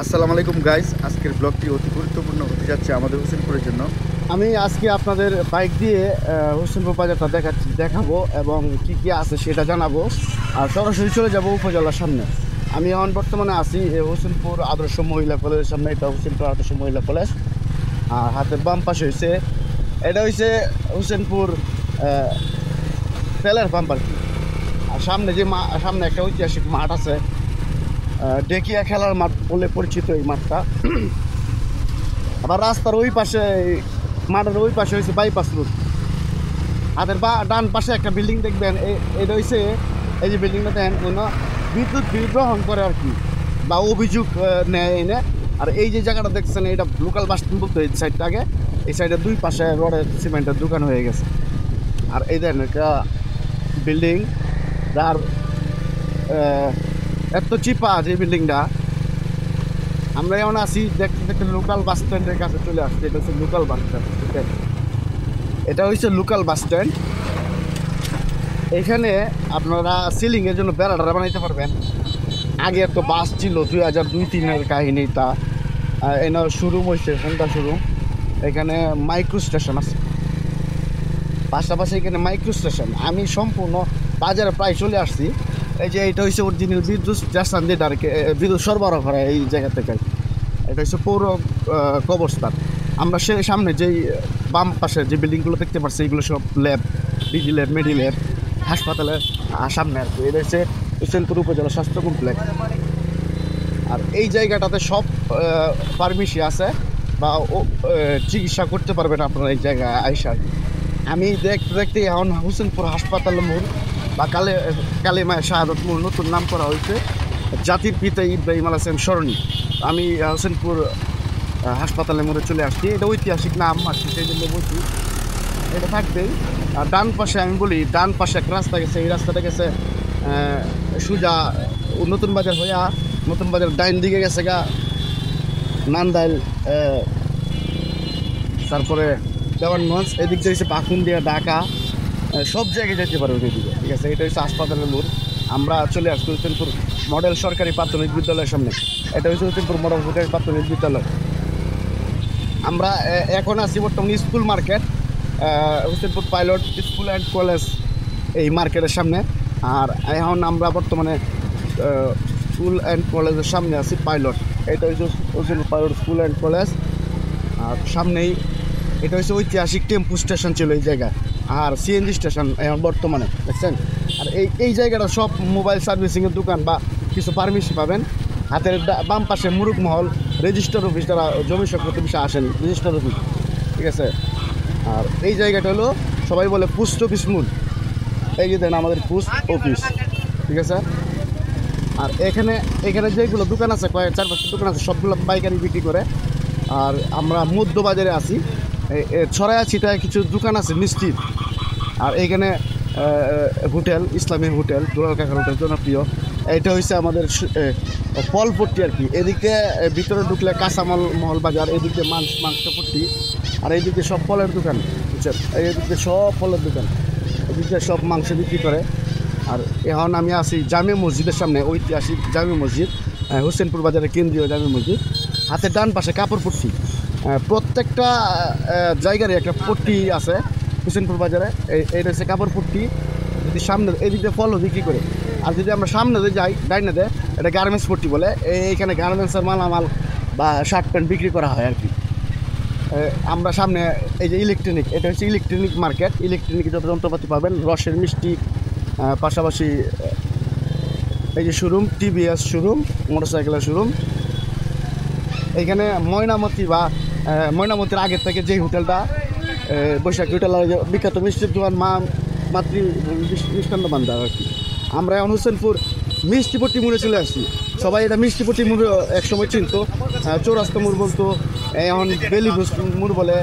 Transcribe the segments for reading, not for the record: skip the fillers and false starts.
আসসালামু আলাইকুম গাইস, আজকের ব্লগটি অতি গুরুত্বপূর্ণ হতে যাচ্ছে আমাদের হোসেনপুরের জন্য। আমি আজকে আপনাদের বাইক দিয়ে হোসেনপুর বাজারটা দেখাবো এবং কি কি আছে সেটা জানাবো। আর সরাসরি চলে যাব উপজেলার সামনে। আমি এখন বর্তমানে আছি হোসেনপুর আদর্শ মহিলা কলেজের সামনে। এটা হোসেনপুর আদর্শ মহিলা কলেজ। আর হাতের বাম পাশে হয়েছে এটা হয়েছে হোসেনপুর তেলের পাম্প আর কি। আর সামনে সামনে একটা ঐতিহাসিক মাঠ আছে, ডেকিয়া খেলার মাঠ বলে পরিচিত এই মাঠটা। আবার রাস্তার ওই পাশে, মাঠের ওই পাশে হয়েছে বাইপাস রোড। হাতের ডান পাশে একটা বিল্ডিং দেখবেন, এটা হয়েছে এই যে বিল্ডিংটা দেখেন, কোনো বিদ্যুৎ বিল গ্রহণ করে আর কি, বা অভিযোগ নেয় এনে। আর এই যে জায়গাটা দেখছেন, এটা লোকাল বাস স্ট্যান্ড বলতো এই সাইডটা। আগে এই সাইডের দুই পাশে রডের সিমেন্টের দোকান হয়ে গেছে। আর এই দেখেন একটা বিল্ডিং, যার এত চিপা যে বিল্ডিংটা। আমরা এমন আছি দেখতে দেখতে লোকাল বাস স্ট্যান্ডের কাছে চলে আসছি। এটা হচ্ছে লোকাল বাস স্ট্যান্ড, এটা হচ্ছে লোকাল বাস স্ট্যান্ড। এখানে আপনারা সিলিংয়ের জন্য বেড়াটা বানাইতে পারবেন। আগে তো বাস ছিল 2002-03-এর কাহিনীটা। এনার শোরুম হয়েছে হোন্ডা শোরুম। এখানে মাইক্রো স্টেশন আছে, পাশাপাশি এখানে মাইক্রো স্টেশন। আমি সম্পূর্ণ বাজারে প্রায় চলে আসছি। এই যে এটা হচ্ছে অরিজিনাল বিদ্যুৎ স্টেশন, যেটা আর কি বিদ্যুৎ সরবরাহ করে এই জায়গা থেকে। এটা হচ্ছে পৌর কবরস্থান। আমরা সে সামনে যেই বাম পাশে যে বিল্ডিংগুলো দেখতে পাচ্ছি, এগুলো সব ল্যাব, ডিজি ল্যাব, মেডি ল্যাব, হাসপাতালের সামনে আর কি। এটা হচ্ছে হোসেনপুর উপজেলা স্বাস্থ্য কমপ্লেক্স। আর এই জায়গাটাতে সব ফার্মেসি আছে, বা চিকিৎসা করতে পারবেন আপনারা এই জায়গায় আইসা। আমি দেখতে দেখতে এখন হোসেনপুর হাসপাতাল মোড় বা কালেমায় শাহাদত মোড় নতুন নাম করা হয়েছে, জাতির পিতা ইব্রাহিম আলাইহিস সালাম সরণি। আমি হোসেনপুর হাসপাতালের মোড়ে চলে আসছি। এটা ঐতিহাসিক নাম আর কি, সেই জন্য বলছি এটা থাকবেই। আর ডান পাশে আমি বলি, ডান পাশে একটা রাস্তা গেছে। এই রাস্তাটা গেছে সোজা নতুন বাজার হইয়া, নতুন বাজার ডাইন দিকে গেছে গা নান্দাইল, তারপরে দেওয়ানগঞ্জ। এদিক দিয়ে হচ্ছে পাকুন্দিয়া, ঢাকা, সব জায়গায় যেতে পারবে এদিকে, ঠিক আছে। এটা হচ্ছে হাসপাতালের মোড়। আমরা চলে আসছি হোসেনপুর মডেল সরকারি প্রাথমিক বিদ্যালয়ের সামনে। এটা হচ্ছে হোসেনপুর মডেল সরকারি প্রাথমিক বিদ্যালয়। আমরা এখন আছি বর্তমানে school market, Hossainpur pilot school and college এই মার্কেটের সামনে। আর এখন আমরা বর্তমানে স্কুল অ্যান্ড কলেজের সামনে আছি, পাইলট। এটা হচ্ছে Hossainpur pilot school and college. আর সামনেই এটা হচ্ছে ঐতিহাসিক টেম্পু স্টেশন ছিল এই জায়গায়, আর সিএনজি স্টেশন এখন বর্তমানে, দেখছেন। আর এই জায়গাটা সব মোবাইল সার্ভিসিংয়ের দোকান বা কিছু ফার্মেসি পাবেন। হাতের বাম পাশে মুরুগমহল রেজিস্টার অফিস, যারা জমি সংক্রান্ত বিষয়ে আসেন, রেজিস্টার অফিস, ঠিক আছে। আর এই জায়গাটা হলো সবাই বলে পোস্ট অফিস মোড়। এই যে দেন আমাদের পোস্ট অফিস, ঠিক আছে। আর এখানে যেগুলো দোকান আছে, কয়েক 4-5টা দোকান আছে, সবগুলো পাইকারি বিক্রি করে। আর আমরা মধ্য বাজারে আছি, ছড়ায় ছিটায় কিছু দোকান আছে মিষ্টির। আর এইখানে হোটেল, ইসলামী হোটেল, দুলাল কাকার হোটেল জনপ্রিয়। এটা হচ্ছে আমাদের ফলপট্টি আর কি। এদিকে ভিতরে ঢুকলে কাঁচামাল মহল বাজার, এদিকে মাংসপট্টি। আর এইদিকে সব ফলের দোকান, বুঝছেন। এইদিকে সব ফলের দোকান, এদিকে সব মাংস বিক্রি করে। আর এখন আমি আছি জামে মসজিদের সামনে, ঐতিহাসিক জামে মসজিদ, হোসেনপুর বাজারের কেন্দ্রীয় জামে মসজিদ। হাতের ডান পাশে কাপড় পট্টি। প্রত্যেকটা জায়গারই একটা পট্টি আছে হোসেনপুর বাজারে। এইটা হচ্ছে কাপড় পট্টি। যদি সামনে এদিকে ফলও বিক্রি করে। আর যদি আমরা সামনে যাই ডাইনে দেয়, এটা গার্মেন্টস পট্টি বলে। এইখানে গার্মেন্টসের মালামাল বা শার্ট প্যান্ট বিক্রি করা হয় আর কি। আমরা সামনে এই যে ইলেকট্রনিক, এটা হচ্ছে ইলেকট্রনিক মার্কেট। ইলেকট্রনিক যত যন্ত্রপাতি পাবেন, রসের মিষ্টি, পাশাপাশি এই যে শোরুম, টিভিএস শোরুম, মোটরসাইকেলের শোরুম। এইখানে ময়নামতির আগের থেকে যে হোটেলটা, বৈশাখী হোটেল, বিখ্যাত মিষ্টির দোকান মাতৃ মিষ্টান্ন ভান্ডার আর কি। আমরা এখন হোসেনপুর মিষ্টিপট্টি মোড়ে চলে আসছি। সবাই এটা মিষ্টিপট্টি মোড়ে একসময় চিনতো, চৌরাস্তা মোড় বলতো, এখন বেলিভোজ মোড় বলে।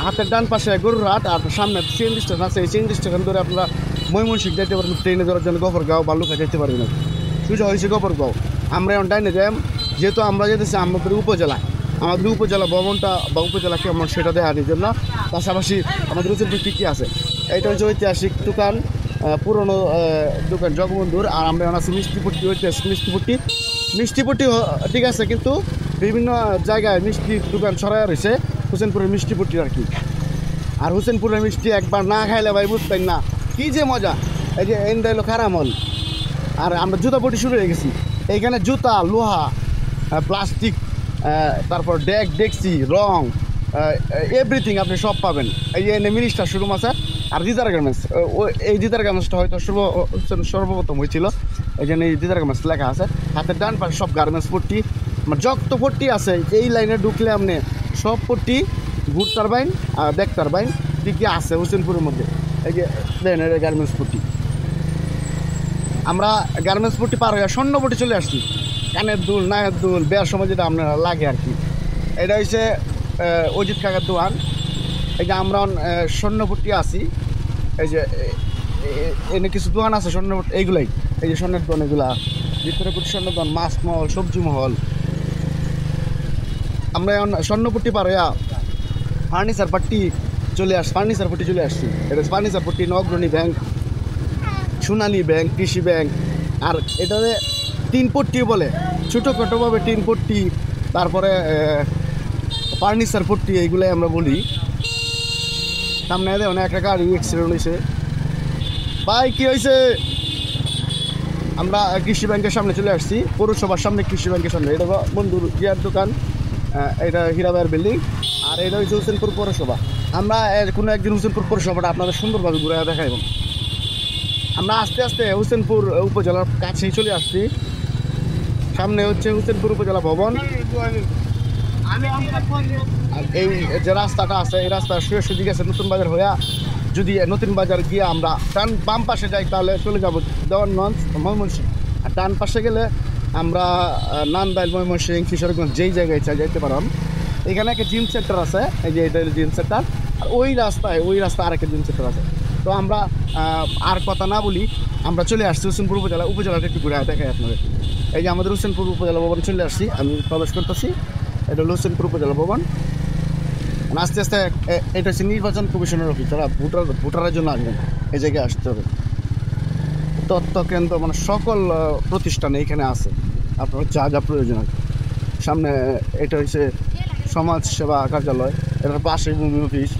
হাতের ডান পাশে গরুর হাট, আর সামনে সিএনজি স্টেশন আছে। এই সিএনজি স্টেশন ধরে আপনারা ময়মনসিংহ যেতে পারবেন, ট্রেনে ধরার জন্য গফরগাঁও, বালুকা যেতে পারবেন। সোজা হয়েছে গফরগাঁও। আমরা এখন ডাইনে যাই, যেহেতু আমরা যেতেছি আমাদের উপজেলা ভবনটা বা উপজেলা কেমন সেটা দেখার জন্য। পাশাপাশি আমাদের হোসেনপুর কী আছে, এটা হচ্ছে ঐতিহাসিক দোকান, পুরনো দোকান জগবন্ধুর। আর আমরা এখন আছি মিষ্টিপট্টি, ঐতিহাসিক মিষ্টিপট্টি মিষ্টিপট্টি ঠিক আছে, কিন্তু বিভিন্ন জায়গায় মিষ্টির দোকান ছড়াইয়া রয়েছে হোসেনপুরের মিষ্টিপট্টি আর কি। আর হোসেনপুরের মিষ্টি একবার না খাইলে ভাই বুঝতেন না কি যে মজা। এই যে এন্ড হলো কারামল। আর আমরা জুতা পট্টি শুরু হয়ে গেছি। এইখানে জুতা, লোহা, প্লাস্টিক, তারপর ডেকচি, রং, এভরিথিং আপনি সব পাবেন। এই যে এনে মিনিস্টার শোরুম আছে। আর দিদার গার্মেন্টস, এই দিদার গার্মেন্টসটা হয়তো সর্বপ্রথম হয়েছিল, এই জন্য এই দিদার গার্মেন্টস লেখা আছে। হাতের ডান পাশে সব গার্মেন্টস পট্টি, যত পট্টি আছে এই লাইনে ঢুকলে আপনি সব পট্টি ঘুরতার বাইন আর দেখতার বাইন কি কি আছে হোসেনপুরের মধ্যে। এই যে দেন এটা গার্মেন্টস পট্টি। আমরা গার্মেন্টস পট্টি পার হয়ে স্বর্ণ পট্টি চলে আসছি। কানের দুল, নাকের দুল, বিয়ার সময় যেটা আপনার লাগে আর কি। এটা হচ্ছে অজিত কাকার দোকান। এই যে আমরা স্বর্ণপট্টি আছি। এই যে এনে কিছু দোকান আছে স্বর্ণপট্টি, এইগুলাই এই যে স্বর্ণের দোকান, এগুলা ভিতরে স্বর্ণের দোকান, মাছ মহল, সবজি মহল। আমরা এখন স্বর্ণপট্টি পার হইয়া ফার্নিচার পট্টি চলে আসছি। এটা ফার্নিচার পট্টি, অগ্রণী ব্যাংক, সোনালী ব্যাংক, কৃষি ব্যাংক। আর এটাতে তিন পট্টি বলে, ছোটোখাটোভাবে তিন পট্টি, তারপরে ফার্নিচার পট্টি, এইগুলাই আমরা বলি। সামনে অনেক একটা গাড়ি অ্যাক্সিডেন্ট হয়েছে। ভাই কি হয়েছে? আমরা কৃষি ব্যাংকের সামনে চলে আসছি, পৌরসভার সামনে, কৃষি ব্যাংকের সামনে। এটা বন্ধুর গিয়ার দোকান, এটা হীরাবাইয়ের বিল্ডিং। আর এটা হচ্ছে হোসেনপুর পৌরসভা। আমরা কোনো একদিন হোসেনপুর পৌরসভাটা আপনাদের সুন্দরভাবে ঘুরে দেখাইব। আমরা আস্তে আস্তে হোসেনপুর উপজেলার কাছেই চলে আসছি। সামনে হচ্ছে হোসেনপুর উপজেলা ভবন। আর এই যে রাস্তাটা আছে, এই রাস্তা সোজাসুজি গেছে নতুন বাজার হইয়া। যদি নতুন বাজার গিয়ে আমরা বাম পাশে যাই তাহলে চলে যাবো দেওয়ানগঞ্জ, ময়মনসিংহ। আর ডান পাশে গেলে আমরা নান্দাইল, ময়মনসিংহ, কিশোরগঞ্জ, যেই জায়গায় চাই যাইতে পারলাম। এখানে একটা জিম সেন্টার আছে, এই যে এটা জিম সেন্টার। আর ওই রাস্তায় আরেকটা জিম সেন্টার আছে। তো আমরা আর কথা না বলি, আমরা চলে আসছি হোসেনপুর উপজেলাটা একটু ঘুরে দেখাই আপনাদের। এই যে আমাদের হোসেনপুর উপজেলা ভবন চলে আসছি, আমি প্রবেশ করতেছি। এটা হলো হোসেনপুর উপজেলা ভবন। আস্তে আস্তে এটা হচ্ছে নির্বাচন কমিশনের অফিস। যারা ভোটারের জন্য আসবেন এই জায়গায় আসতে হবে। তথ্য কেন্দ্র মানে সকল প্রতিষ্ঠান এইখানে আছে, আপনার যা যা প্রয়োজন আছে। সামনে এটা হচ্ছে সমাজ সেবা কার্যালয়, এটার পাশে ভূমি অফিস।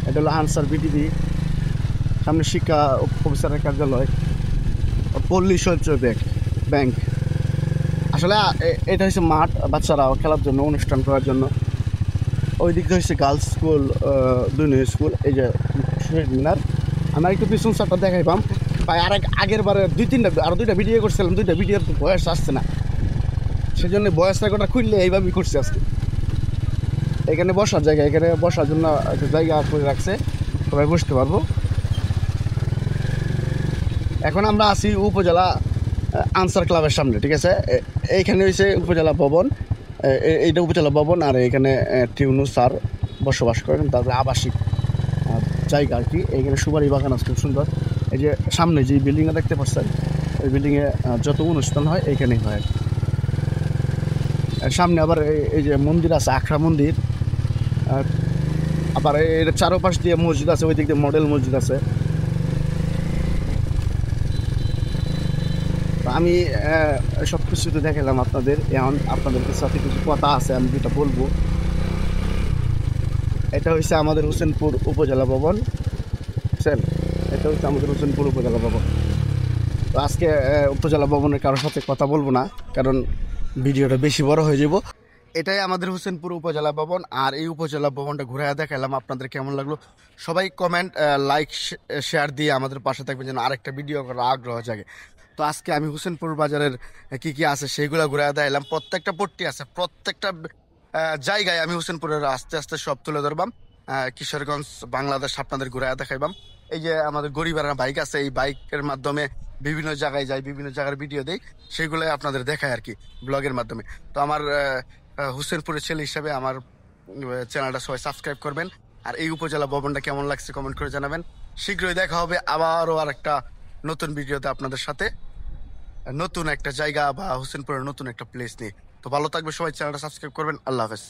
এটা হলো আনসার বিটিভি। সামনে শিক্ষা অফিসারের কার্যালয়, পল্লী সঞ্চয় ব্যাংক। আসলে এটা হচ্ছে মাঠ, বাচ্চারা খেলার জন্য, অনুষ্ঠান করার জন্য। ওই দিকটা হচ্ছে গার্লস স্কুল, দুনিয়া স্কুল। এই যে শহীদ মিনার। আমরা একটু পিছন সারটা দেখাইবাম। ভাই আগের বারে দুইটা ভিডিও করছিলাম, দুইটা ভিডিওর বয়স আসছে না, সেজন্য বয়স রেকর্ডটা খুললে এইভাবেই করছে আজকে। এখানে বসার জায়গা, এখানে বসার জন্য একটা জায়গা করে রাখছে, সবাই বসতে পারবো। এখন আমরা আছি উপজেলা আনসার ক্লাবের সামনে, ঠিক আছে। এইখানে হচ্ছে উপজেলা ভবন, এইটা উপজেলা ভবন। আর এখানে টিউনু স্যার বসবাস করেন, তাদের আবাসিক জায়গা আর কি। এইখানে সুপারি বাগান আছে খুব সুন্দর। এই যে সামনে যে বিল্ডিংটা দেখতে পাচ্ছেন, ওই বিল্ডিংয়ে যত অনুষ্ঠান হয় এইখানেই হয়। সামনে আবার এই যে মন্দির আছে, আখড়া মন্দির। আবার এর চারোপাশ দিয়ে মসজিদ আছে, ওই দিক দিয়ে মডেল মসজিদ আছে। আমি সব কিছু তো দেখালাম আপনাদের। এখন আপনাদের সাথে কিছু কথা আছে, আমি যেটা বলবো। এটা হচ্ছে আমাদের হোসেনপুর উপজেলা ভবন, বুঝছেন? এটা হচ্ছে আমাদের হোসেনপুর উপজেলা ভবন। তো আজকে উপজেলা ভবনের কারোর সাথে কথা বলবো না, কারণ ভিডিওটা বেশি বড় হয়ে যাব। এটাই আমাদের হোসেনপুর উপজেলা ভবন। আর এই উপজেলা ভবনটা ঘুরে দেখালাম, আপনাদের কেমন লাগলো সবাই কমেন্ট, লাইক, শেয়ার দিয়ে আমাদের পাশে থাকবেন যেন আরেকটা ভিডিও করার আগ্রহ জাগে। তো আজকে আমি হোসেনপুর বাজারের কি কি আছে সেইগুলো ঘুরে দেখালাম। প্রত্যেকটা পট্টি আছে, প্রত্যেকটা জায়গায় আমি হোসেনপুরের আস্তে আস্তে সব তুলে ধরবাম। কিশোরগঞ্জ, বাংলাদেশ আপনাদের ঘুরে দেখাইবাম। এই যে আমাদের গরিবেরা বাইক আছে, এই বাইকের মাধ্যমে বিভিন্ন জায়গায় যাই, বিভিন্ন জায়গার ভিডিও দেই, সেগুলোই আপনাদের দেখায় আর কি ব্লগের মাধ্যমে। তো আমার হোসেনপুরের ছেলে হিসাবে আমার চ্যানেলটা সবাই সাবস্ক্রাইব করবেন। আর এই উপজেলা ভবনটা কেমন লাগছে কমেন্ট করে জানাবেন। শীঘ্রই দেখা হবে আবারও আর একটা নতুন ভিডিওতে আপনাদের সাথে, নতুন একটা জায়গা বা হোসেনপুরের নতুন একটা প্লেস নিয়ে। তো ভালো থাকবে সবাই, চ্যানেলটা সাবস্ক্রাইব করবেন। আল্লাহ হাফেজ।